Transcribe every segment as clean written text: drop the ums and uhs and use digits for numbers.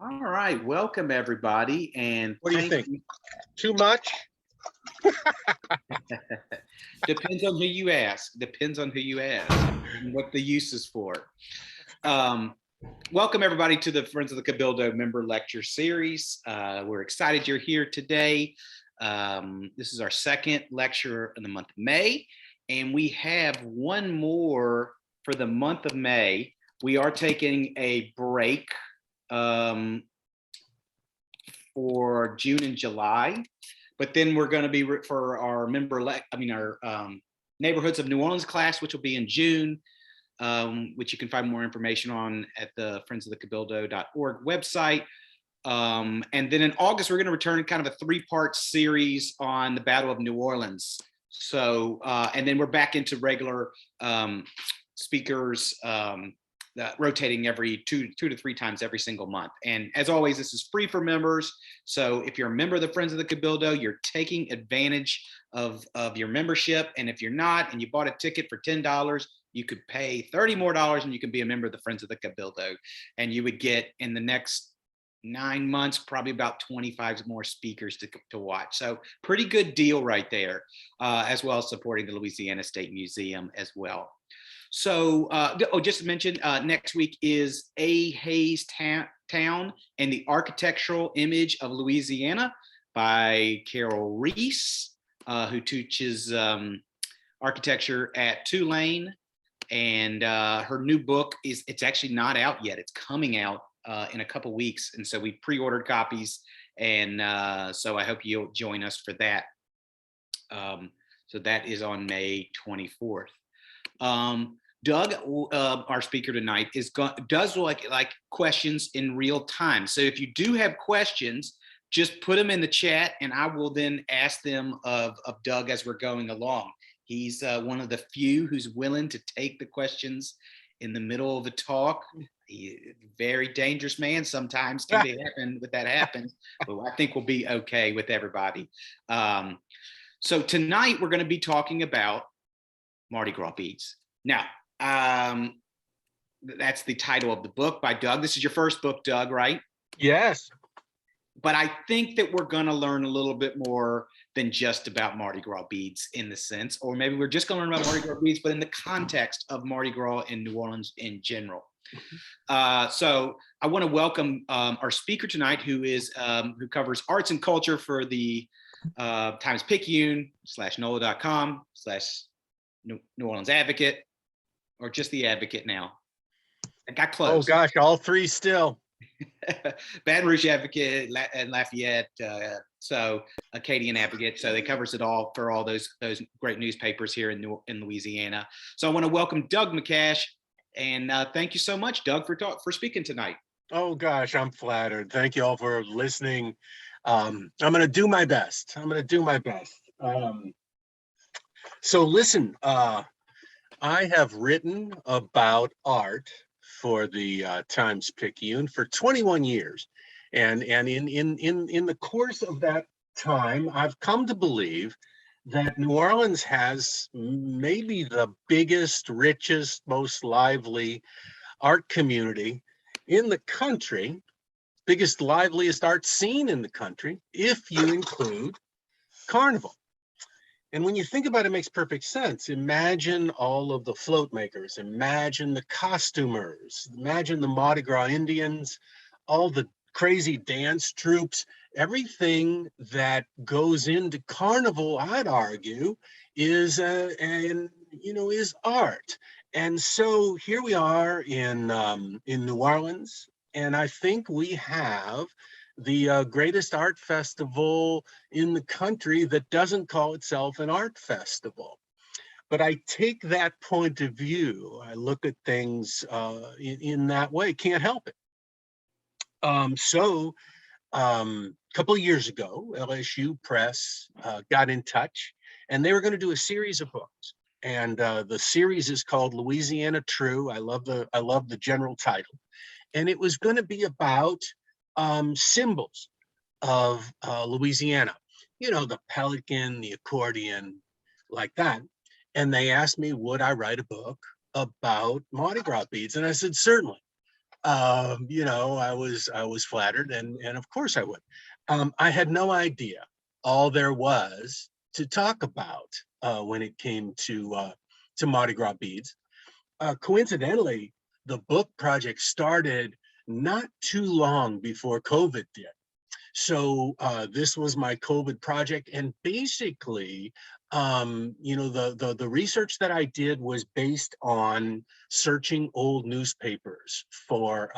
All right, welcome everybody, and What do you thank think? you. Too much? Depends on who you ask. Depends on who you ask and what the use is for. Um, Welcome everybody to the Friends of the Cabildo member lecture series. We're excited you're here today. This is our second lecture in the month of May, and we have one more for the month of May. We are taking a break um, for June and July. But then we're going to be for our our neighborhoods of New Orleans class, which will be in June, which you can find more information on at the friendsofthecabildo.org website. And then in August, we're going to return kind of a three-part series on the Battle of New Orleans. So, and then we're back into regular speakers, rotating every two to three times every single month. And as always, this is free for members. So if you're a member of the Friends of the Cabildo, you're taking advantage of your membership. And if you're not, and you bought a ticket for $10, you could pay $30 more and you can be a member of the Friends of the Cabildo. And you would get in the next 9 months, probably about 25 more speakers to watch. So pretty good deal right there, as well as supporting the Louisiana State Museum as well. So, just to mention, next week is A. Hayes Town and the Architectural Image of Louisiana by Carol Reese, who teaches architecture at Tulane. And her new book it's actually not out yet. It's coming out in a couple weeks. And so we pre-ordered copies. And so I hope you'll join us for that. So that is on May 24th. Doug, our speaker tonight, does like questions in real time. So if you do have questions, just put them in the chat, and I will then ask them of Doug as we're going along. He's one of the few who's willing to take the questions in the middle of a talk. Very dangerous man sometimes can be happen with that happens, but I think we'll be okay with everybody. So tonight we're going to be talking about Mardi Gras beads. Now, that's the title of the book by Doug. This is your first book, Doug, right? Yes. But I think that we're going to learn a little bit more than just about Mardi Gras beads in the sense, or maybe we're just going to learn about Mardi Gras beads, but in the context of Mardi Gras in New Orleans in general. So I want to welcome our speaker tonight, who covers arts and culture for the Times-Picayune /NOLA.com/New Orleans Advocate, or just the Advocate now. I got close. Oh gosh, all three still. Baton Rouge Advocate and Lafayette, so Acadian Advocate. So they covers it all for all those great newspapers here in Louisiana. So I want to welcome Doug Macash, and thank you so much, Doug, for speaking tonight. Oh gosh, I'm flattered. Thank you all for listening. I'm going to do my best. So listen, I have written about art for the Times-Picayune for 21 years. And in the course of that time, I've come to believe that New Orleans has maybe the biggest, richest, most lively art community in the country, biggest, liveliest art scene in the country, if you include Carnival. And when you think about it, it makes perfect sense. Imagine all of the float makers, imagine the costumers, imagine the Mardi Gras Indians, all the crazy dance troupes, everything that goes into Carnival, I'd argue, is art. And so here we are in New Orleans, and I think we have the greatest art festival in the country that doesn't call itself an art festival. But I take that point of view. I look at things in that way, can't help it. So a couple of years ago, LSU Press got in touch, and they were going to do a series of books. And the series is called Louisiana True. I love the general title. And it was going to be about symbols of Louisiana, the pelican, the accordion, like that. And they asked me, would I write a book about Mardi Gras beads? And I said, certainly. You know, I was flattered, and of course I would. I had no idea all there was to talk about when it came to Mardi Gras beads. Coincidentally, the book project started not too long before COVID did. So this was my COVID project, and basically, you know, the research that I did was based on searching old newspapers for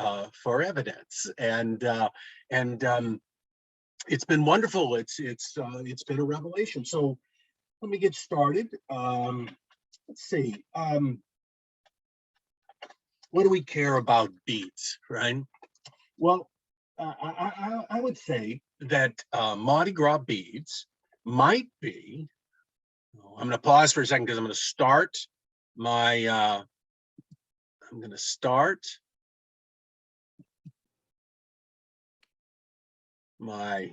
evidence, and it's been wonderful. It's been a revelation. So let me get started. Let's see. What do we care about beads, right? Well, I would say that Mardi Gras beads might be. I'm going to pause for a second because I'm going to start my. I'm going to start my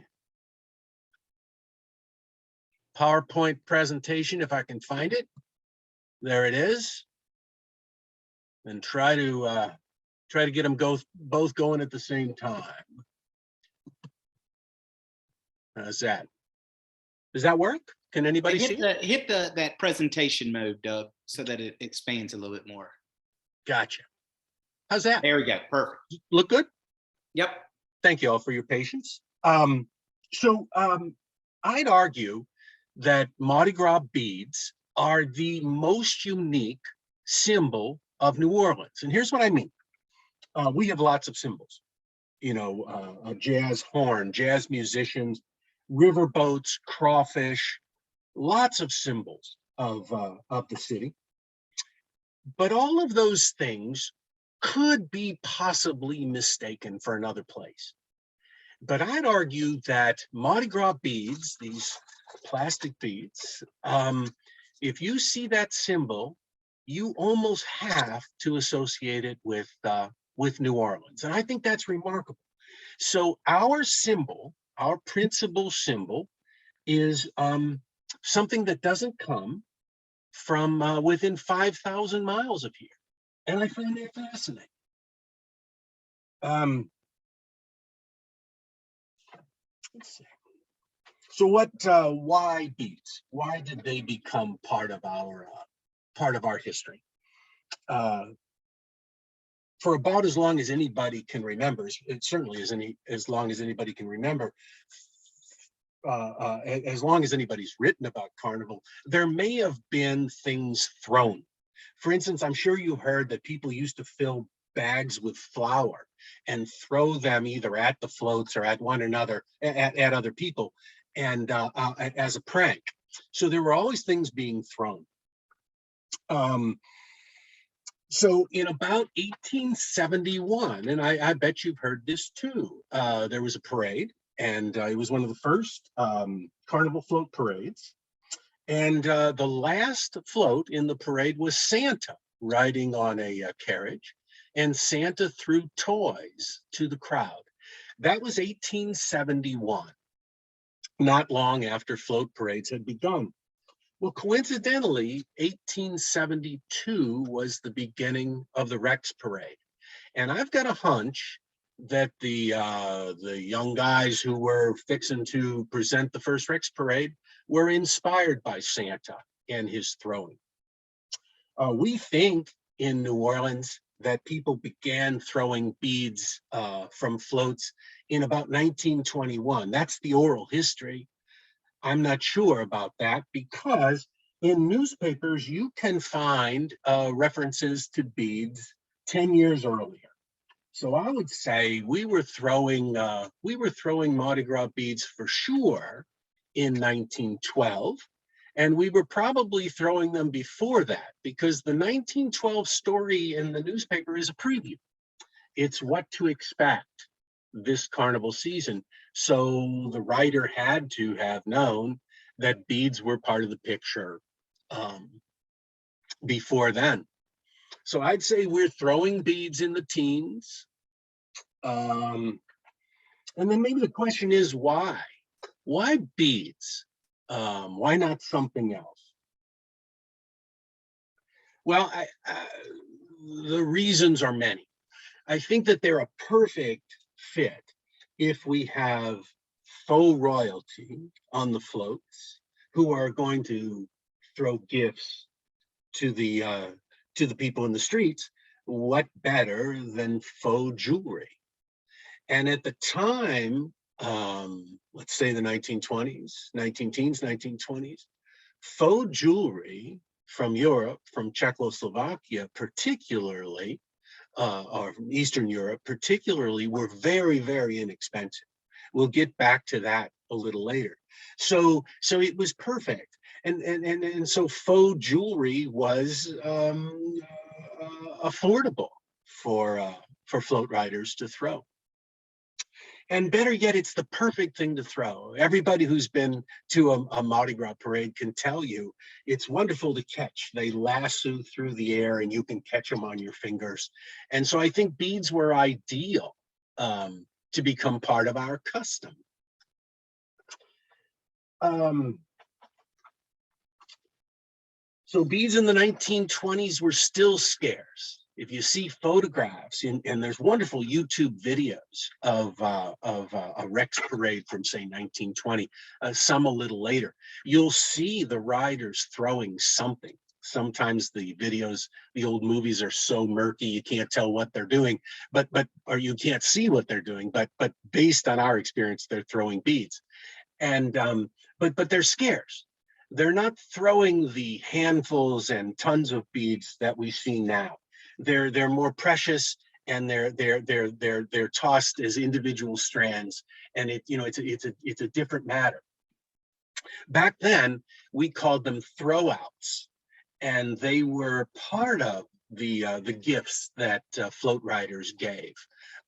PowerPoint presentation if I can find it. There it is, and try to get them both going at the same time. How's that? Does that work? Can anybody see it? Hit that presentation mode, Doug, so that it expands a little bit more. Gotcha. How's that? There we go. Perfect. Look good? Yep. Thank you all for your patience. So I'd argue that Mardi Gras beads are the most unique symbol of New Orleans. And here's what I mean. We have lots of symbols, you know, a jazz horn, jazz musicians, riverboats, crawfish, lots of symbols of the city. But all of those things could be possibly mistaken for another place. But I'd argue that Mardi Gras beads, these plastic beads, if you see that symbol, you almost have to associate it with New Orleans. And I think that's remarkable. So our symbol, our principal symbol, is something that doesn't come from within 5,000 miles of here. And I find that fascinating. Let's see. So why beads? Why did they become part of our history? For about as long as anybody can remember, it certainly is as long as anybody can remember, as long as anybody's written about Carnival, there may have been things thrown. For instance, I'm sure you heard that people used to fill bags with flour and throw them either at the floats or at one another, at other people, and as a prank. So there were always things being thrown. So in about 1871, and I bet you've heard this too, there was a parade, and it was one of the first Carnival float parades. And the last float in the parade was Santa riding on a carriage, and Santa threw toys to the crowd. That was 1871, not long after float parades had begun. Well, coincidentally, 1872 was the beginning of the Rex Parade. And I've got a hunch that the young guys who were fixing to present the first Rex Parade were inspired by Santa and his throwing. We think in New Orleans that people began throwing beads from floats in about 1921. That's the oral history. I'm not sure about that because in newspapers you can find references to beads 10 years earlier. So I would say we were throwing Mardi Gras beads for sure in 1912, and we were probably throwing them before that because the 1912 story in the newspaper is a preview. It's what to expect this carnival season. So the writer had to have known that beads were part of the picture before then. So I'd say we're throwing beads in the teens. And then maybe the question is why? Why beads? Why not something else? Well, the reasons are many. I think that they're a perfect fit if we have faux royalty on the floats who are going to throw gifts to the people in the streets. What better than faux jewelry? And at the time, let's say the 1920s, 19 teens, 1920s, faux jewelry from Europe, from Czechoslovakia particularly, or from Eastern Europe particularly, were very, very inexpensive. We'll get back to that a little later. So it was perfect. And so faux jewelry was affordable for float riders to throw. And better yet, it's the perfect thing to throw. Everybody who's been to a Mardi Gras parade can tell you it's wonderful to catch. They lasso through the air and you can catch them on your fingers. And so I think beads were ideal to become part of our custom. So beads in the 1920s were still scarce. If you see photographs, and there's wonderful YouTube videos of a Rex parade from, say, 1920, some a little later, you'll see the riders throwing something. Sometimes the videos, the old movies are so murky you can't tell what they're doing, or you can't see what they're doing. But based on our experience, they're throwing beads, and but they're scarce. They're not throwing the handfuls and tons of beads that we see now. They're more precious, and they're tossed as individual strands, and it's a different matter. Back then, we called them throwouts, and they were part of the gifts that float riders gave.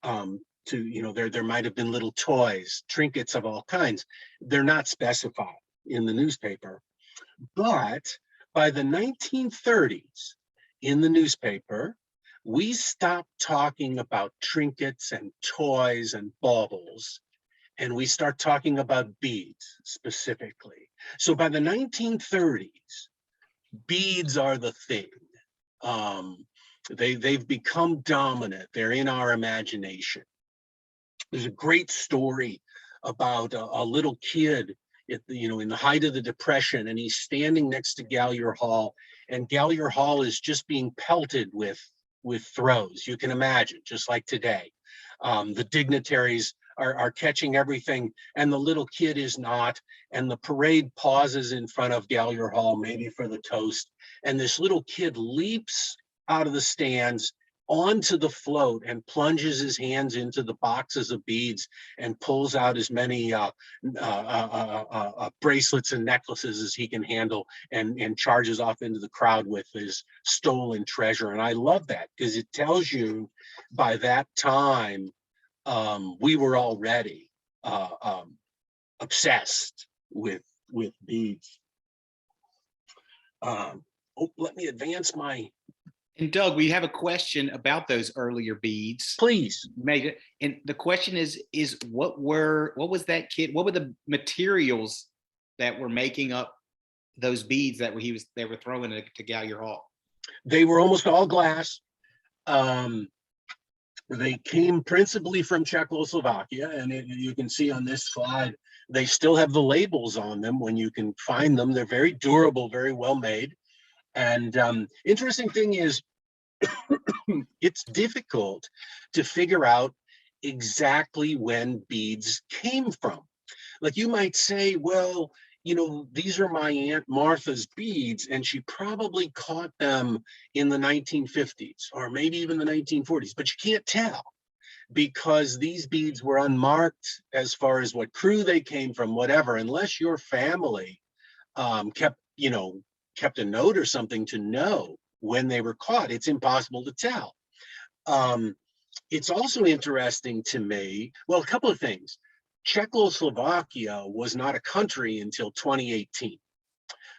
There might have been little toys, trinkets of all kinds. They're not specified in the newspaper, but by the 1930s, in the newspaper, we stopped talking about trinkets and toys and baubles, and we start talking about beads specifically. So by the 1930s, beads are the thing. They've become dominant. They're in our imagination. There's a great story about a little kid in the height of the Depression, and he's standing next to Gallier Hall, and Gallier Hall is just being pelted with throws. You can imagine, just like today. The dignitaries are catching everything, and the little kid is not, and the parade pauses in front of Gallier Hall, maybe for the toast, and this little kid leaps out of the stands onto the float and plunges his hands into the boxes of beads and pulls out as many bracelets and necklaces as he can handle, and charges off into the crowd with his stolen treasure. And I love that, because it tells you by that time we were already obsessed with beads. Let me advance my. And Doug, we have a question about those earlier beads. Please. And the question is what was that kid? What were the materials that were making up those beads that they were throwing to Gallier Hall? They were almost all glass. They came principally from Czechoslovakia, and you can see on this slide, they still have the labels on them when you can find them. They're very durable, very well made. And interesting thing is, it's difficult to figure out exactly when beads came from. Like, you might say, well, these are my Aunt Martha's beads, and she probably caught them in the 1950s or maybe even the 1940s, but you can't tell, because these beads were unmarked as far as what crew they came from, whatever, unless your family kept a note or something to know when they were caught. It's impossible to tell. It's also interesting to me, well, a couple of things. Czechoslovakia was not a country until 2018.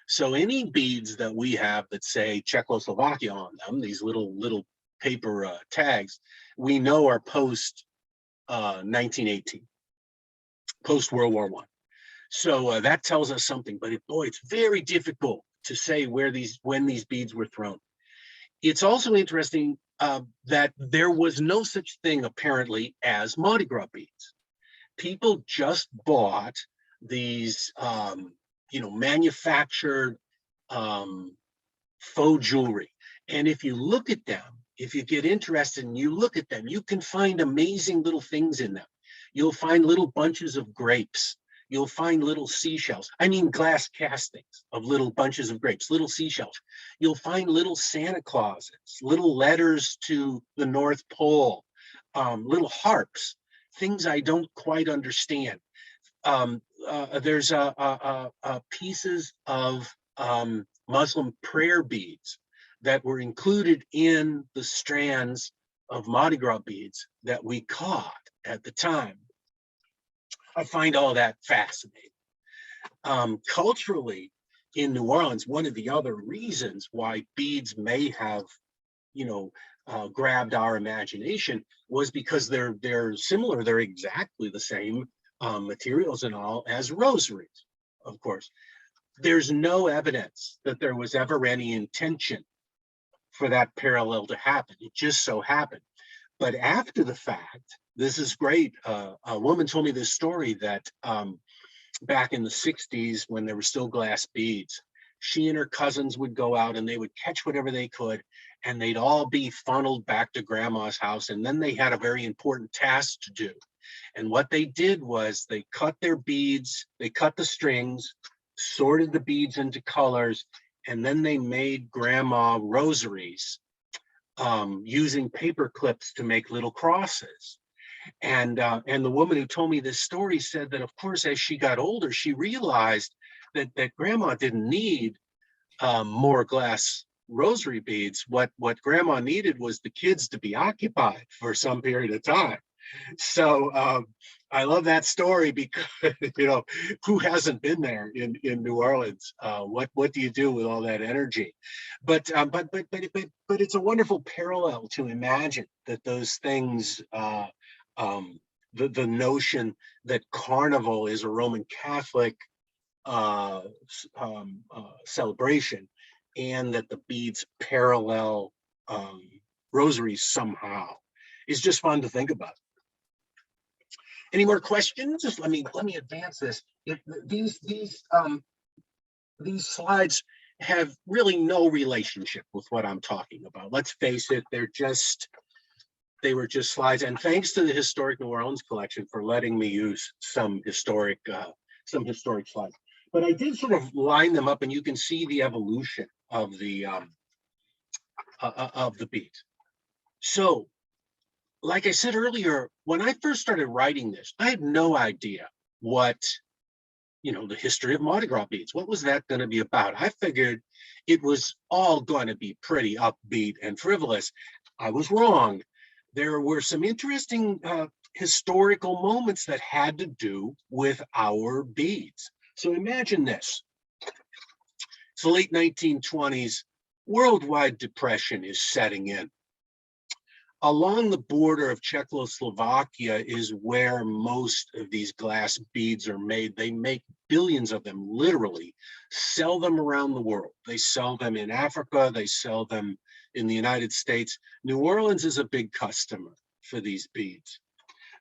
So any beads that we have that say Czechoslovakia on them, these little paper tags, we know are post 1918, post World War I. So that tells us something, but boy, it's very difficult to say when these beads were thrown. It's also interesting that there was no such thing apparently as Mardi Gras beads. People just bought these, manufactured um, faux jewelry. And if you look at them, if you get interested and you look at them, you can find amazing little things in them. You'll find little bunches of grapes. You'll find little seashells. I mean, glass castings of little bunches of grapes, little seashells. You'll find little Santa Clauses, little letters to the North Pole, little harps, things I don't quite understand. There's pieces of Muslim prayer beads that were included in the strands of Mardi Gras beads that we caught at the time. I find all that fascinating. Culturally, in New Orleans, one of the other reasons why beads may have, grabbed our imagination was because they're similar. They're exactly the same materials and all as rosaries, of course. There's no evidence that there was ever any intention for that parallel to happen. It just so happened. But after the fact, this is great. A woman told me this story that back in the 60s, when there were still glass beads, she and her cousins would go out and they would catch whatever they could, and they'd all be funneled back to grandma's house. And then they had a very important task to do. And what they did was they cut their beads, they cut the strings, sorted the beads into colors, and then they made grandma rosaries using paper clips to make little crosses. And the woman who told me this story said that, of course, as she got older, she realized that grandma didn't need more glass rosary beads. What grandma needed was the kids to be occupied for some period of time. So I love that story because who hasn't been there in New Orleans? What do you do with all that energy? But it's a wonderful parallel to imagine that those things. The notion that Carnival is a Roman Catholic celebration, and that the beads parallel rosaries somehow is just fun to think about. Any more questions? Just let me advance this. These slides have really no relationship with what I'm talking about. Let's face it, they were just slides. And thanks to the Historic New Orleans collection for letting me use some historic slides. But I did sort of line them up, and you can see the evolution of the beads. So, like I said earlier, when I first started writing this, I had no idea what, the history of Mardi Gras beads. What was that going to be about? I figured it was all going to be pretty upbeat and frivolous. I was wrong. There were some interesting historical moments that had to do with our beads. So imagine this. It's the late 1920s. Worldwide depression is setting in. Along the border of Czechoslovakia is where most of these glass beads are made. They make billions of them, literally, sell them around the world. They sell them in Africa, they sell them in the United States. New Orleans is a big customer for these beads.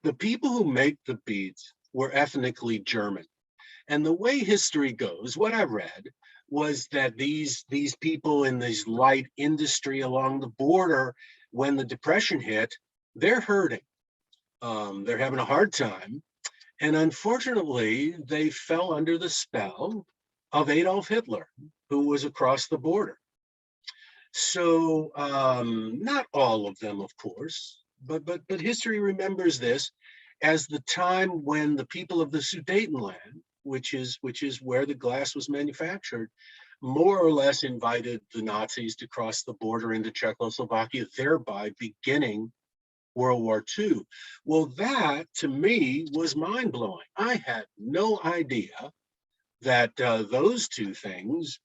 The people who make the beads were ethnically German. And the way history goes, what I read was that these people in this light industry along the border, when the Depression hit, they're hurting. They're having a hard time. And unfortunately, they fell under the spell of Adolf Hitler, who was across the border. So not all of them, of course, but history remembers this as the time when the people of the Sudetenland, which is where the glass was manufactured, more or less invited the Nazis to cross the border into Czechoslovakia, thereby beginning World War II. Well, that to me was mind-blowing. I had no idea that those two things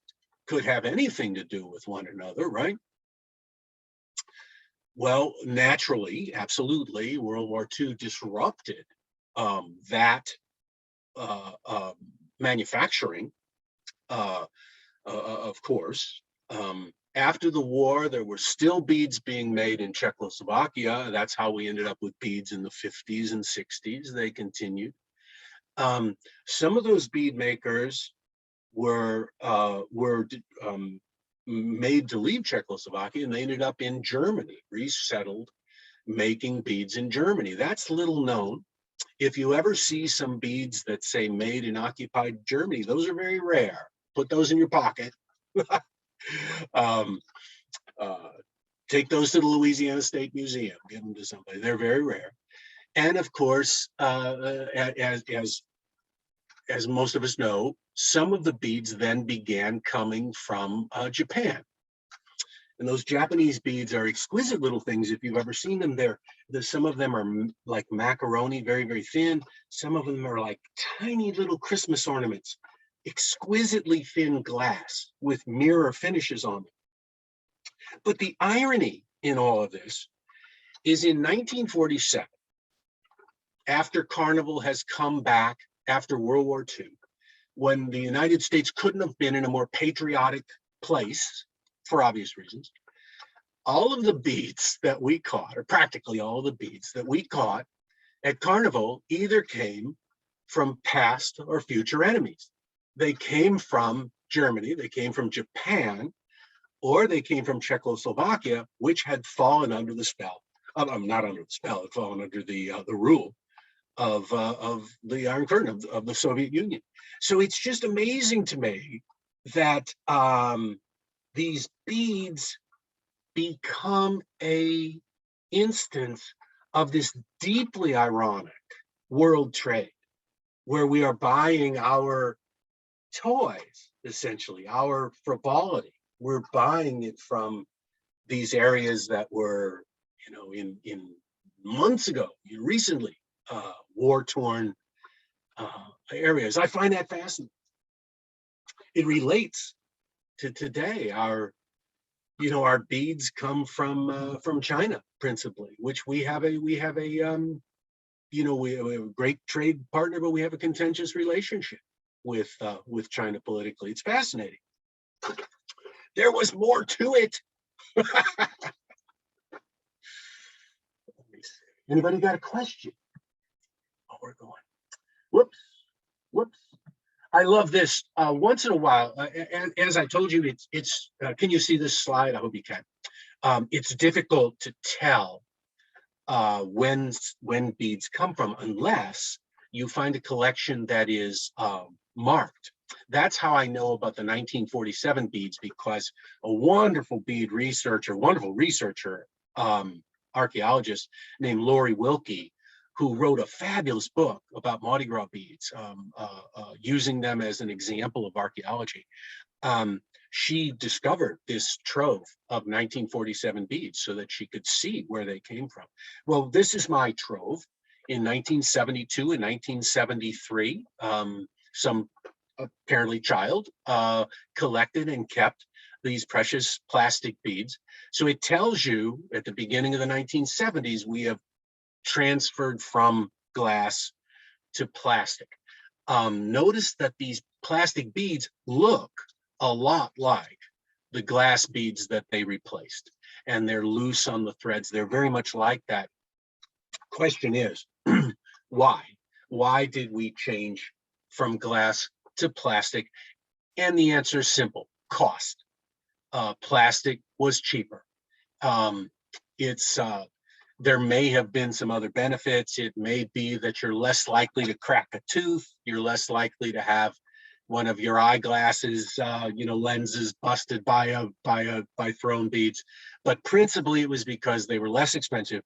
could have anything to do with one another, right? Well, naturally, absolutely, World War II disrupted that manufacturing, of course. After the war, there were still beads being made in Czechoslovakia. That's how we ended up with beads in the 50s and 60s. They continued. Some of those bead makers were made to leave Czechoslovakia, and they ended up in Germany, resettled, making beads in Germany. That's little known. If you ever see some beads that say made in occupied Germany, those are very rare. Put those in your pocket. um, take those to the Louisiana State Museum, give them to somebody. They're very rare. And of course, as most of us know, some of the beads then began coming from Japan. And those Japanese beads are exquisite little things. If you've ever seen them, some of them are like macaroni, very, very thin. Some of them are like tiny little Christmas ornaments, exquisitely thin glass with mirror finishes on them. But the irony in all of this is in 1947, after Carnival has come back after World War II, when the United States couldn't have been in a more patriotic place for obvious reasons, all of the beads that we caught, or practically all the beads that we caught at Carnival, either came from past or future enemies. They came from Germany, they came from Japan, or they came from Czechoslovakia, which had fallen under the spell. Not under the spell, had fallen under the rule of the Iron Curtain, of the Soviet Union. So it's just amazing to me that these beads become a instance of this deeply ironic world trade, where we are buying our toys, essentially, our frivolity. We're buying it from these areas that were, in months ago, recently, war-torn areas. I find that fascinating. It relates to today. Our beads come from China principally, which we have a great trade partner, but we have a contentious relationship with China politically. It's fascinating. There was more to it. Anybody got a question? Oh, we're going. Whoops. I love this. Once in a while, as I told you, it's. Can you see this slide? I hope you can. It's difficult to tell when beads come from, unless you find a collection that is marked. That's how I know about the 1947 beads, because a wonderful researcher, archaeologist named Lori Wilkie, who wrote a fabulous book about Mardi Gras beads, using them as an example of archaeology. She discovered this trove of 1947 beads so that she could see where they came from. Well, this is my trove. In 1972 and 1973, some apparently child collected and kept these precious plastic beads. So it tells you at the beginning of the 1970s, we have transferred from glass to plastic. Notice that these plastic beads look a lot like the glass beads that they replaced, and they're loose on the threads. They're very much like that. Question is, why? Why did we change from glass to plastic? And the answer is simple: cost. Plastic was cheaper. There may have been some other benefits. It may be that you're less likely to crack a tooth. You're less likely to have one of your eyeglasses, lenses busted by thrown beads. But principally, it was because they were less expensive.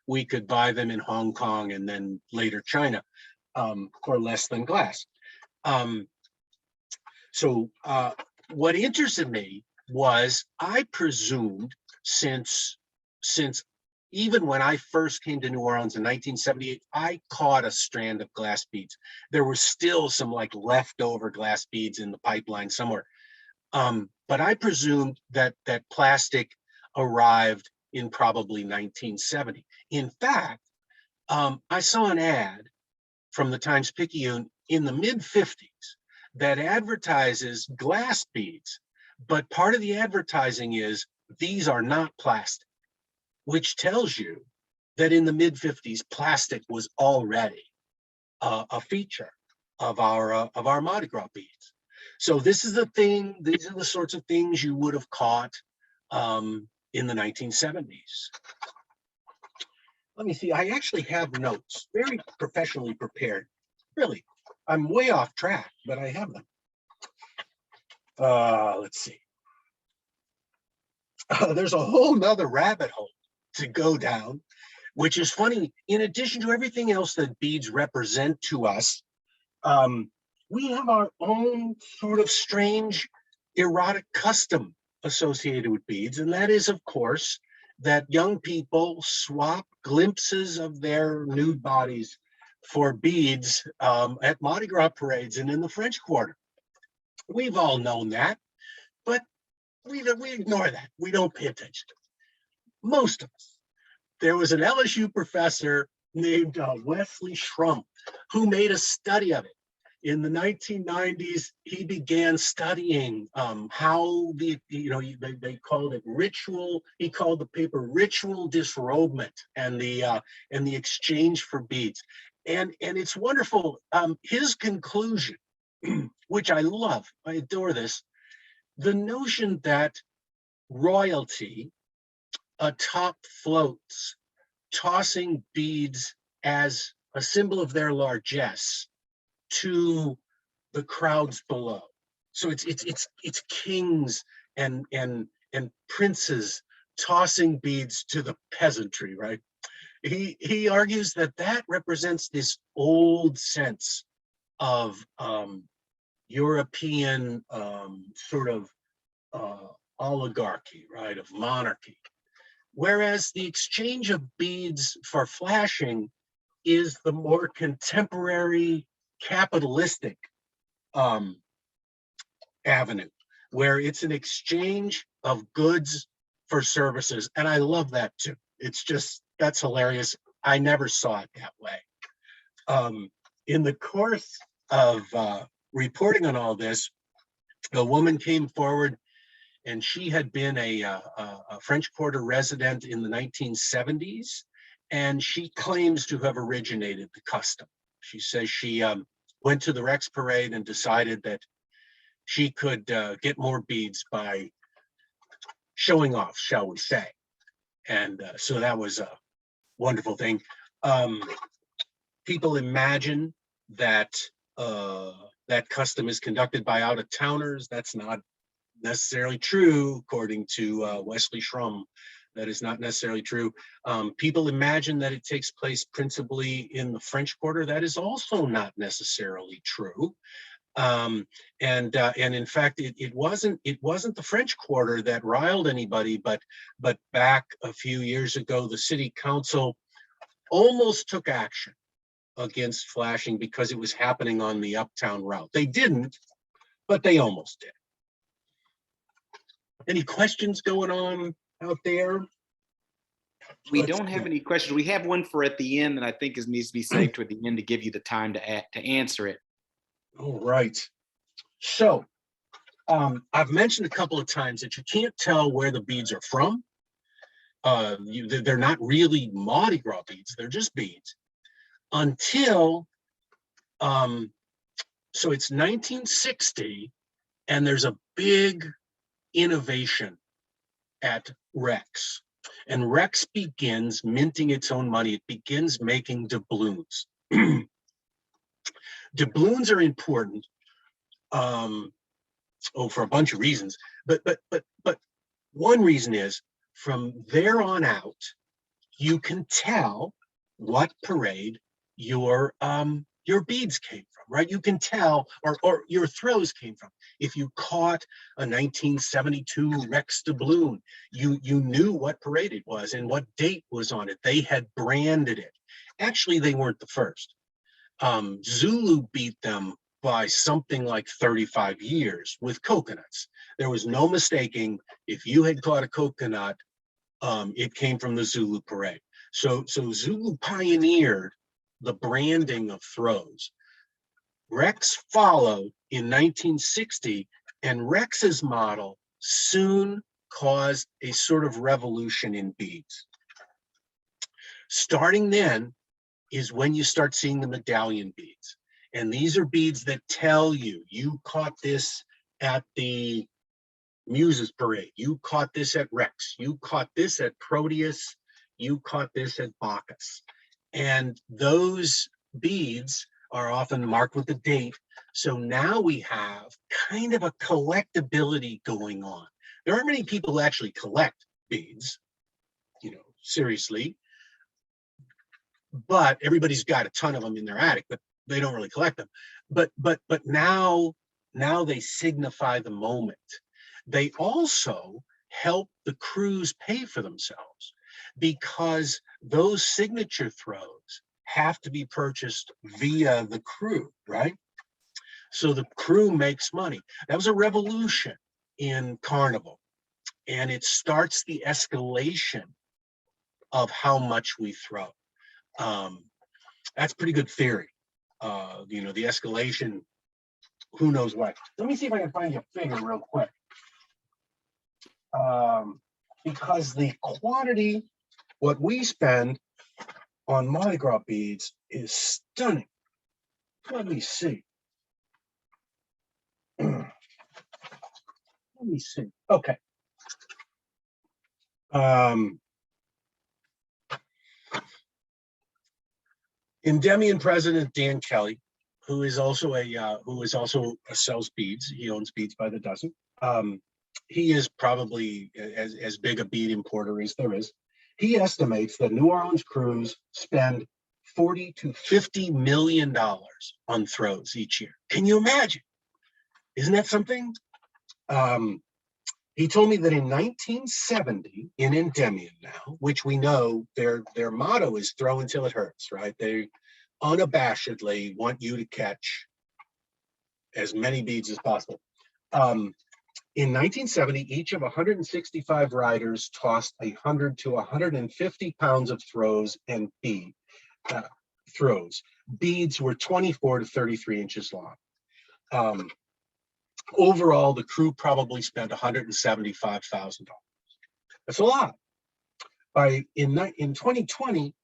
We could buy them in Hong Kong and then later China for less than glass. So what interested me was, I presumed, since even when I first came to New Orleans in 1978, I caught a strand of glass beads. There were still some like leftover glass beads in the pipeline somewhere. But I presumed that plastic arrived in probably 1970. In fact, I saw an ad from the Times-Picayune in the mid-50s that advertises glass beads But part of the advertising is these are not plastic, which tells you that in the mid-50s, plastic was already a feature of our Mardi Gras beads. So this is the thing, these are the sorts of things you would have caught in the 1970s. Let me see, I actually have notes, very professionally prepared. Really, I'm way off track, but I have them. Let's see. There's a whole nother rabbit hole to go down, which is funny. In addition to everything else that beads represent to us, we have our own sort of strange erotic custom associated with beads. And that is, of course, that young people swap glimpses of their nude bodies for beads at Mardi Gras parades and in the French Quarter. We've all known that, but we ignore that. We don't pay attention to it. Most of us. There was an LSU professor named Wesley Schrum who made a study of it. In the 1990s, he began studying how they called it ritual. He called the paper ritual disrobement and the exchange for beads. And it's wonderful. His conclusion, which I love, I adore this, the notion that royalty atop floats, tossing beads as a symbol of their largesse to the crowds below. So it's kings and princes tossing beads to the peasantry, right? He argues that represents this old sense of European sort of oligarchy, right, of monarchy. Whereas the exchange of beads for flashing is the more contemporary capitalistic avenue, where it's an exchange of goods for services. And I love that too. It's just, that's hilarious. I never saw it that way. In the course of reporting on all this, a woman came forward, and she had been a French Quarter resident in the 1970s, and she claims to have originated the custom. She says she went to the Rex Parade and decided that she could get more beads by showing off, shall we say. And so that was a wonderful thing. People imagine that that custom is conducted by out-of-towners. That's not necessarily true, according to Wesley Schrum. That is not necessarily true. People imagine that it takes place principally in the French Quarter. That is also not necessarily true. And in fact, it wasn't the French Quarter that riled anybody, but back a few years ago, the city council almost took action against flashing because it was happening on the uptown route. They didn't, but they almost did. Any questions going on out there? We don't have any questions. We have one for at the end that I think needs to be saved to at the end to give you the time to answer it. All right. So I've mentioned a couple of times that you can't tell where the beads are from. They're not really Mardi Gras beads. They're just beads until, so it's 1960, and there's a big innovation at Rex. And Rex begins minting its own money. It begins making doubloons. Doubloons are important for a bunch of reasons. But one reason is, from there on out, you can tell what parade your beads came from, right? You can tell, or your throws came from. If you caught a 1972 Rex doubloon, you knew what parade it was and what date was on it. They had branded it. Actually, they weren't the first. Zulu beat them by something like 35 years with coconuts. There was no mistaking. If you had caught a coconut, it came from the Zulu parade. So Zulu pioneered the branding of throws. Rex followed in 1960, and Rex's model soon caused a sort of revolution in beads. Starting then is when you start seeing the medallion beads. And these are beads that tell you, you caught this at the Muses Parade, you caught this at Rex, you caught this at Proteus, you caught this at Bacchus. And those beads are often marked with the date. So now we have kind of a collectability going on. There aren't many people who actually collect beads, seriously, but everybody's got a ton of them in their attic, but they don't really collect them. But now they signify the moment. They also help the crews pay for themselves, because those signature throws have to be purchased via the crew, right? So the crew makes money. That was a revolution in Carnival, and it starts the escalation of how much we throw. That's pretty good theory. The escalation, who knows what. Let me see if I can find you a figure real quick. Because the quantity, what we spend on Mardi Gras beads is stunning. Let me see. Let me see. Okay. Endymion president Dan Kelly, who is also sells beads. He owns beads by the dozen. He is probably as big a bead importer as there is. He estimates that New Orleans crews spend $40 to $50 million on throws each year. Can you imagine? Isn't that something? He told me that in 1970, in Endymion now, which we know their motto is throw until it hurts, right? They unabashedly want you to catch as many beads as possible. In 1970, each of 165 riders tossed 100 to 150 pounds of throws and throws. Beads were 24 to 33 inches long. Overall, the crew probably spent $175,000. That's a lot. In 2020,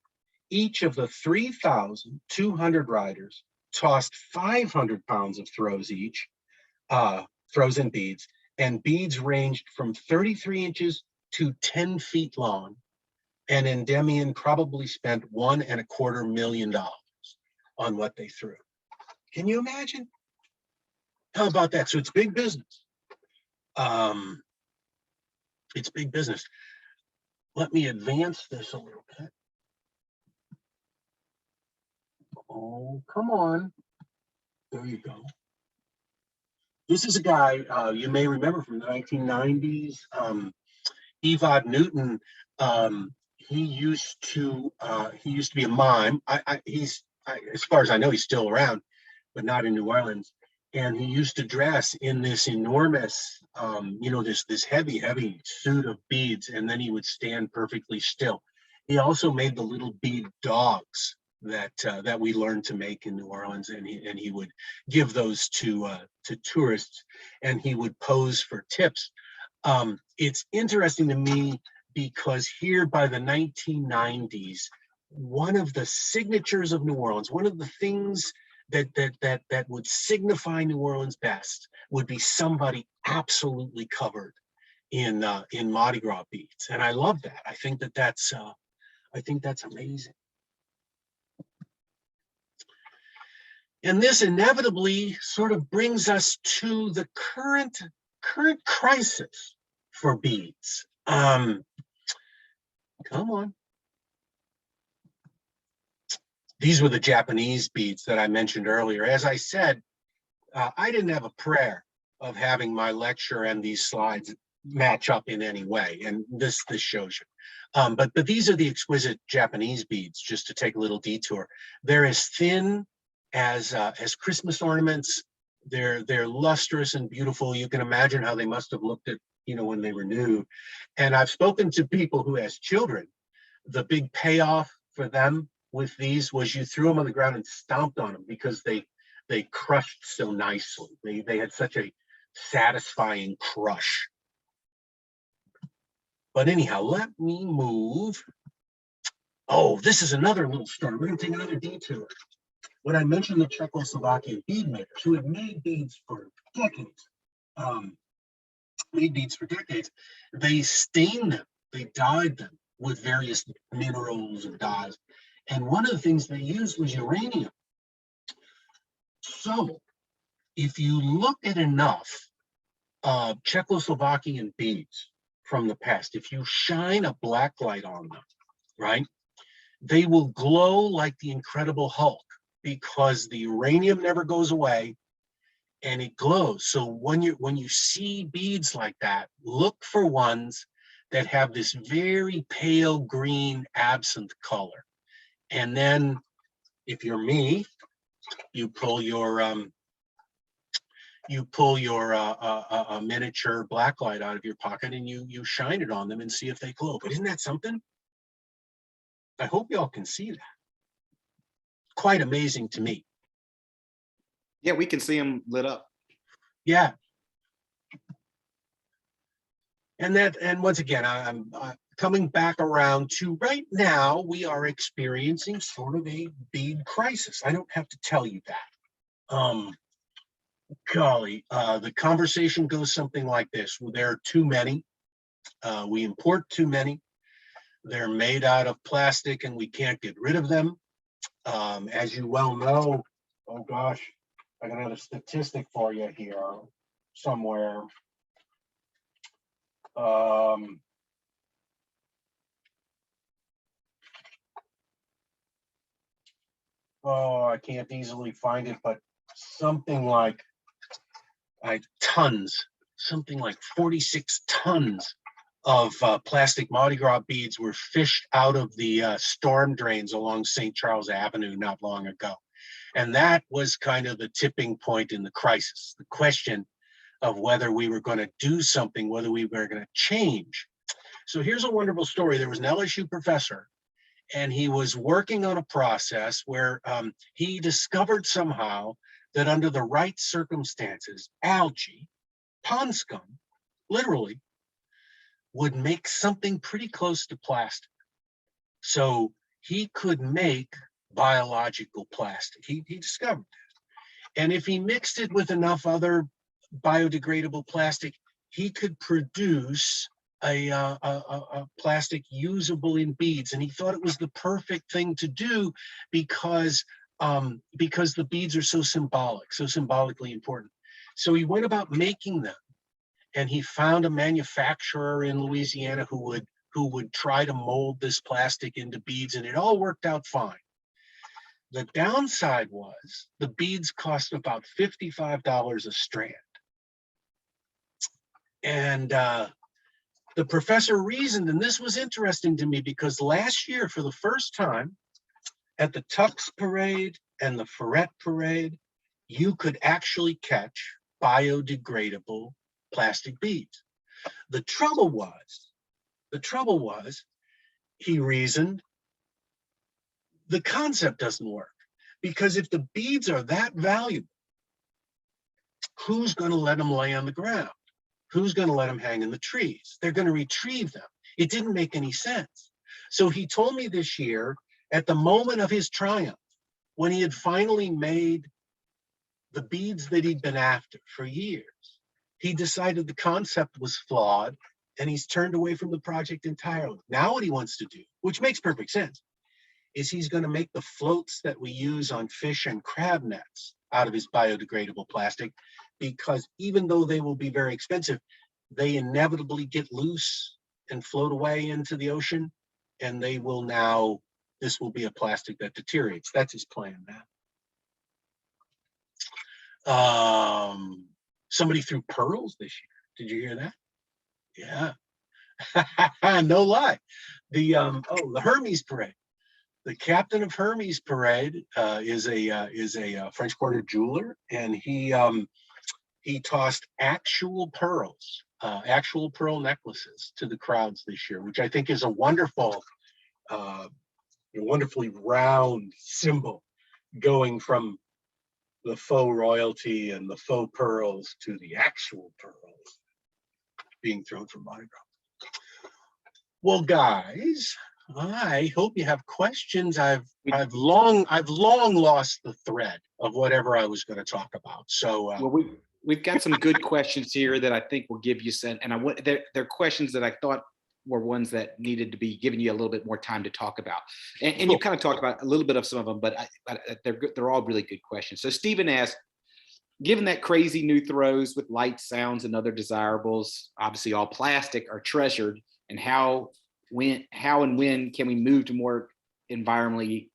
each of the 3,200 riders tossed 500 pounds of throws each, throws and beads, and beads ranged from 33 inches to 10 feet long. And Endymion probably spent $1.25 million on what they threw. Can you imagine? How about that? So it's big business. It's big business. Let me advance this a little bit. Oh, come on. There you go. This is a guy you may remember from the 1990s. Evod Newton. He used to be a mime. As far as I know, he's still around, but not in New Orleans. And he used to dress in this enormous, this heavy suit of beads, and then he would stand perfectly still. He also made the little bead dogs that we learned to make in New Orleans, and he would give those to tourists, and he would pose for tips. It's interesting to me because here by the 1990s, one of the signatures of New Orleans, one of the things that would signify New Orleans best would be somebody absolutely covered in Mardi Gras beads, and I love that. I think that's amazing. And this inevitably sort of brings us to the current crisis for beads. Come on. These were the Japanese beads that I mentioned earlier. As I said, I didn't have a prayer of having my lecture and these slides match up in any way, and this shows you. But these are the exquisite Japanese beads, just to take a little detour. They're as thin as Christmas ornaments. They're lustrous and beautiful. You can imagine how they must have looked at, when they were new. And I've spoken to people who, as children, the big payoff for them with these was you threw them on the ground and stomped on them because they crushed so nicely. They had such a satisfying crush. But anyhow, let me move. Oh, this is another little story. We're going to take another detour. When I mentioned the Czechoslovakian bead makers who had made beads for decades, um, they stained them, they dyed them with various minerals and dyes. And one of the things they used was uranium. So if you look at enough Czechoslovakian beads from the past, if you shine a black light on them, right, they will glow like the Incredible Hulk because the uranium never goes away and it glows. So when you see beads like that, look for ones that have this very pale green absinthe color. And then if you're me, you pull your miniature blacklight out of your pocket and you shine it on them and see if they glow. But isn't that something? I hope y'all can see that. Quite amazing to me. Yeah, we can see them lit up. Yeah. And once again, I'm coming back around to right now, we are experiencing sort of a bead crisis. I don't have to tell you that. Golly, the conversation goes something like this. Well, there are too many. We import too many. They're made out of plastic and we can't get rid of them. As you well know, oh gosh, I got another statistic for you here somewhere. Oh, I can't easily find it, but something like something like 46 tons of plastic Mardi Gras beads were fished out of the storm drains along St. Charles Avenue not long ago. And that was kind of the tipping point in the crisis, the question of whether we were going to do something, whether we were going to change. So here's a wonderful story. There was an LSU professor, and he was working on a process where he discovered somehow that under the right circumstances, algae, pond scum, literally, would make something pretty close to plastic. So he could make biological plastic. He discovered that. And if he mixed it with enough other biodegradable plastic, he could produce a plastic usable in beads. And he thought it was the perfect thing to do because the beads are so symbolic, so symbolically important. So he went about making them, and he found a manufacturer in Louisiana who would try to mold this plastic into beads, and it all worked out fine. The downside was the beads cost about $55 a strand. And the professor reasoned, and this was interesting to me because last year, for the first time, at the Tux Parade and the Ferret Parade, you could actually catch biodegradable plastic beads. The trouble was, he reasoned, the concept doesn't work. Because if the beads are that valuable, who's going to let them lay on the ground? Who's going to let them hang in the trees? They're going to retrieve them. It didn't make any sense. So he told me this year, at the moment of his triumph, when he had finally made the beads that he'd been after for years, he decided the concept was flawed and he's turned away from the project entirely. Now what he wants to do, which makes perfect sense, is he's going to make the floats that we use on fish and crab nets out of his biodegradable plastic, because even though they will be very expensive, they inevitably get loose and float away into the ocean, and this will be a plastic that deteriorates. That's his plan now. Somebody threw pearls this year. Did you hear that? Yeah. No lie. The Hermes Parade. The captain of Hermes Parade is a French Quarter jeweler, and he tossed actual pearl necklaces to the crowds this year, which I think is a wonderfully round symbol, going from the faux royalty and the faux pearls to the actual pearls being thrown from Mardi Gras. Well, guys, I hope you have questions. We, I've long lost the thread of whatever I was going to talk about. So well, we've got some good questions here that I think will give you some, and I want they're questions that I thought were ones that needed to be giving you a little bit more time to talk about. And you cool. kind of talked about a little bit of some of them, but they're all really good questions. So Stephen asked, given that crazy new throws with lights, sounds, and other desirables, obviously all plastic, are treasured, and how and when can we move to more environmentally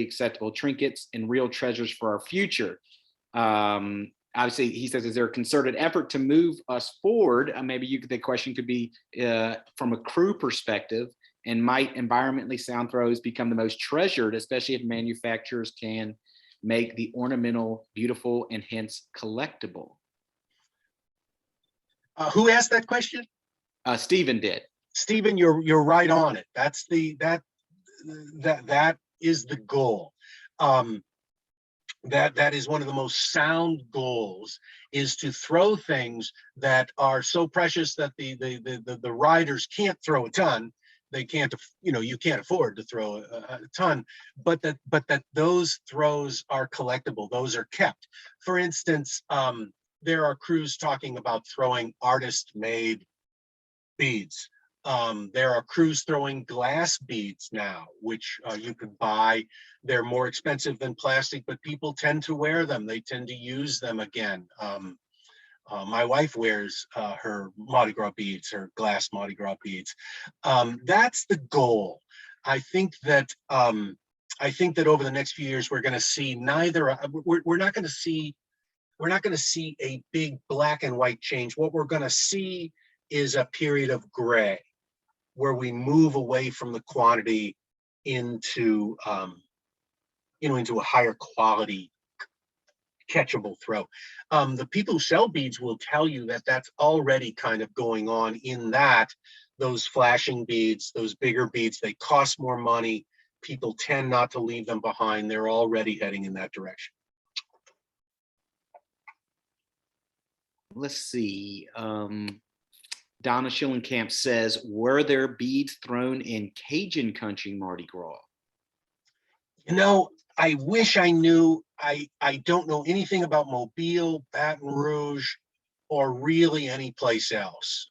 acceptable trinkets and real treasures for our future? Obviously, he says, is there a concerted effort to move us forward? The question could be from a crew perspective, and might environmentally sound throws become the most treasured, especially if manufacturers can make the ornamental beautiful and hence collectible? Who asked that question? Stephen did. Stephen, you're right on it. That is the goal. That is one of the most sound goals, is to throw things that are so precious that the riders can't throw a ton. They can't, you can't afford to throw a ton, but that those throws are collectible. Those are kept. For instance, there are crews talking about throwing artist-made beads. There are crews throwing glass beads now, which you can buy. They're more expensive than plastic, but people tend to wear them. They tend to use them again. My wife wears her Mardi Gras beads, her glass Mardi Gras beads. That's the goal. I think that over the next few years we're going to see we're not going to see a big black and white change. What we're going to see is a period of gray, where we move away from the quantity into into a higher quality catchable throw. The people who sell beads will tell you that that's already kind of going on, in that those flashing beads, those bigger beads, they cost more money. People tend not to leave them behind. They're already heading in that direction. Let's see. Donna Schillenkamp says, were there beads thrown in Cajun country Mardi Gras? I wish I knew. I don't know anything about Mobile, Baton Rouge, or really any place else.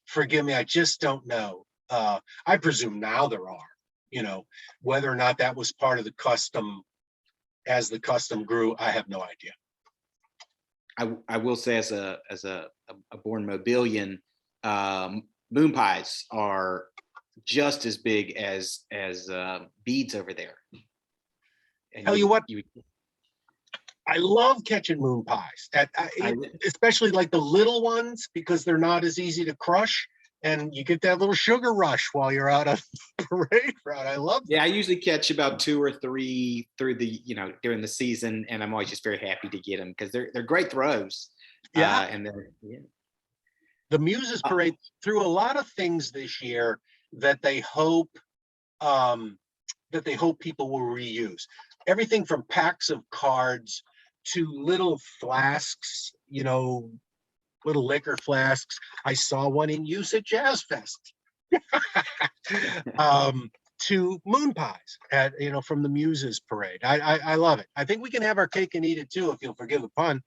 Forgive me, I just don't know. I presume now there are. Whether or not that was part of the custom as the custom grew, I have no idea. I will say, as a born Mobilian, moon pies are just as big as beads over there. And Tell you what, I love catching moon pies, especially like the little ones, because they're not as easy to crush, and you get that little sugar rush while you're out on the parade route. I love them. Yeah, I usually catch about 2 or 3 through the during the season, and I'm always just very happy to get them because they're great throws. Yeah, and the Muses Parade threw a lot of things this year that they hope people will reuse. Everything from packs of cards to little flasks, little liquor flasks. I saw one in use at Jazz Fest. To moon pies from the Muses Parade. I love it. I think we can have our cake and eat it too, if you'll forgive the pun,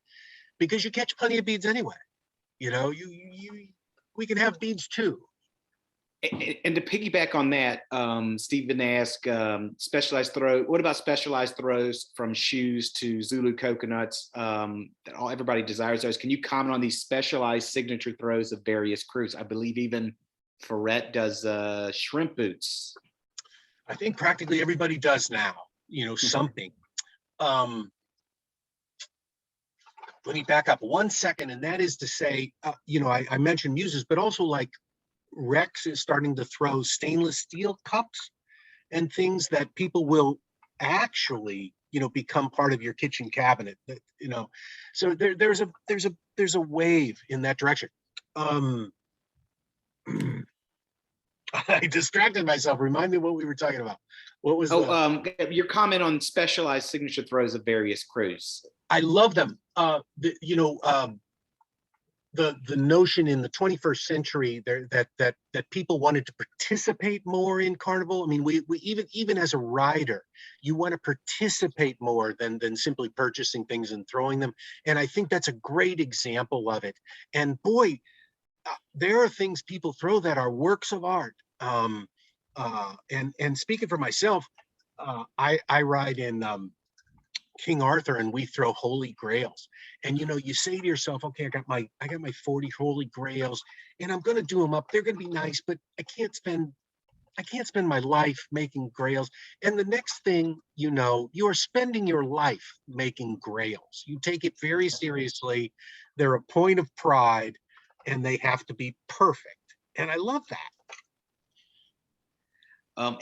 because you catch plenty of beads anyway. We can have beads too. And to piggyback on that, Stephen asked, specialized throw. What about specialized throws from shoes to Zulu coconuts? Everybody desires those. Can you comment on these specialized signature throws of various crews? I believe even Ferret does shrimp boots. I think practically everybody does now. Something. Let me back up 1 second, and that is to say, I mentioned Muses, but also like Rex is starting to throw stainless steel cups and things that people will actually, become part of your kitchen cabinet. So there's a wave in that direction. I distracted myself. Remind me what we were talking about. What was your comment on specialized signature throws of various crews? I love them. the notion in the 21st century there that people wanted to participate more in carnival. I mean, we even as a rider, you want to participate more than simply purchasing things and throwing them. And I think that's a great example of it. And boy, there are things people throw that are works of art. And speaking for myself, I ride in King Arthur, and we throw holy grails. And you say to yourself, okay, I got my 40 holy grails, and I'm going to do them up. They're going to be nice, but I can't spend my life making grails. And the next thing you know, you are spending your life making grails. You take it very seriously. They're a point of pride, and they have to be perfect. And I love that.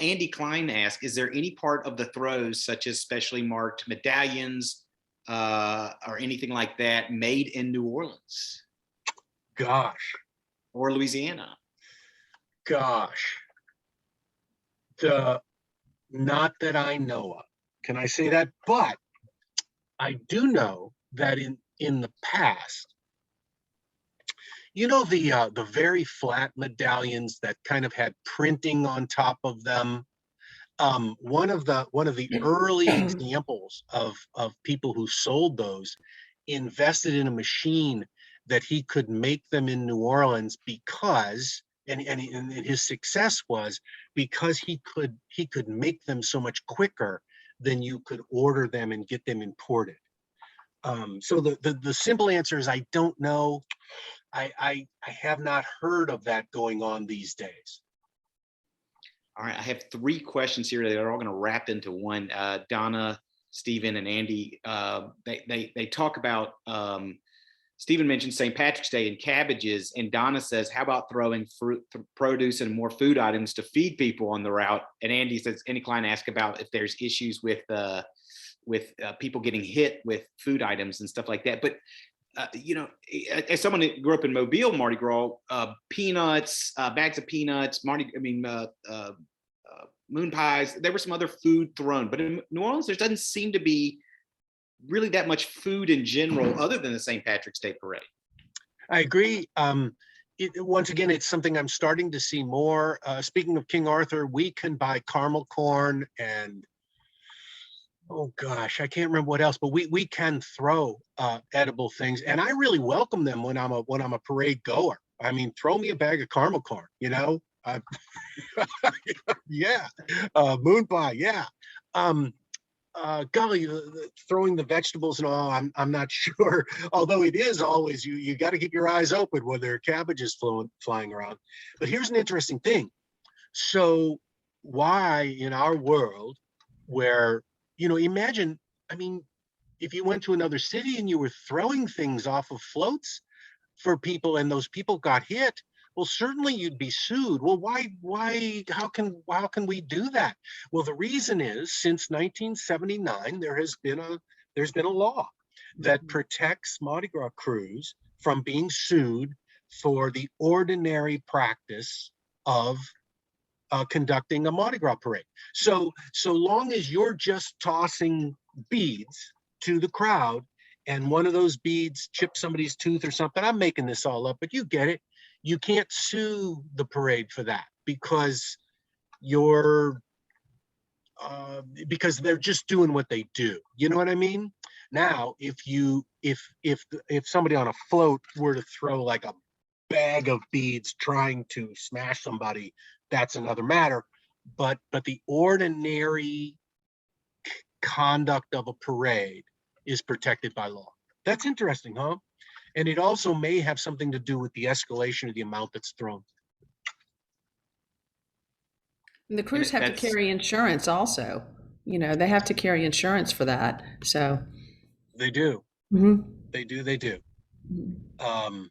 Andy Klein asks, is there any part of the throws, such as specially marked medallions or anything like that, made in New Orleans? Gosh. Or Louisiana? Gosh. Not that I know of. Can I say that? But I do know that in the past, the very flat medallions that kind of had printing on top of them. One of the early examples of people who sold those invested in a machine that he could make them in New Orleans because, and his success was because he could make them so much quicker than you could order them and get them imported. So the simple answer is I don't know. I have not heard of that going on these days. All right, I have 3 questions here that are all going to wrap into one. Donna, Stephen, and Andy, they talk about, Stephen mentioned St. Patrick's Day and cabbages, and Donna says, how about throwing fruit, produce, and more food items to feed people on the route? And Andy says, Andy Klein asked about if there's issues with people getting hit with food items and stuff like that. But as someone that grew up in Mobile, Mardi Gras, peanuts, bags of peanuts, moon pies, there was some other food thrown. But in New Orleans, there doesn't seem to be really that much food in general other than the St. Patrick's Day parade. I agree. Once again, it's something I'm starting to see more. Speaking of King Arthur, we can buy caramel corn and oh gosh, I can't remember what else, but we can throw edible things, and I really welcome them when I'm a parade goer. I mean, throw me a bag of caramel corn, yeah, moon pie, yeah. Golly, throwing the vegetables and all, I'm not sure. Although it is always you got to keep your eyes open when there are cabbages flying around. But here's an interesting thing. So why in our world where imagine, I mean, if you went to another city and you were throwing things off of floats for people and those people got hit, well, certainly you'd be sued. Well, why, how can we do that? Well, the reason is since 1979, there's been a law that protects Mardi Gras crews from being sued for the ordinary practice of conducting a Mardi Gras parade. So long as you're just tossing beads to the crowd and one of those beads chips somebody's tooth or something, I'm making this all up, but you get it. You can't sue the parade for that because because they're just doing what they do. You know what I mean? Now, if somebody on a float were to throw like a bag of beads trying to smash somebody, that's another matter. But the ordinary conduct of a parade is protected by law. That's interesting, huh? And it also may have something to do with the escalation of the amount that's thrown. And the crews have to carry insurance also. They have to carry insurance for that. So they do. Mm-hmm. They do. I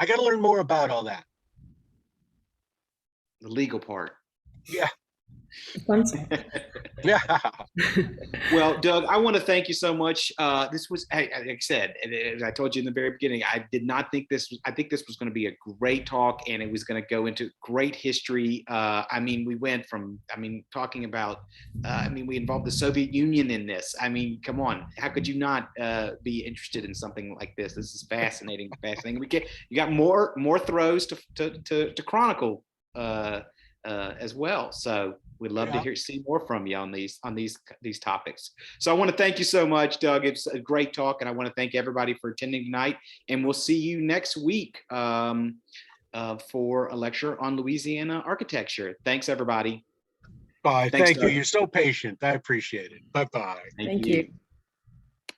got to learn more about all that. The legal part. Yeah. Fun stuff. Yeah. Well, Doug, I want to thank you so much. This was, like I said, as I told you in the very beginning, I did not think this was, I think this was going to be a great talk, and it was going to go into great history. I mean, we went from, I mean, talking about, I mean, we involved the Soviet Union in this. I mean, come on, how could you not be interested in something like this? This is fascinating, fascinating. You got more throws to chronicle as well. So we'd love to see more from you on these topics. So I want to thank you so much, Doug. It's a great talk, and I want to thank everybody for attending tonight. And we'll see you next week for a lecture on Louisiana architecture. Thanks, everybody. Bye. Thanks, Thank you. Doug. You're so patient. I appreciate it. Bye-bye. Thank you.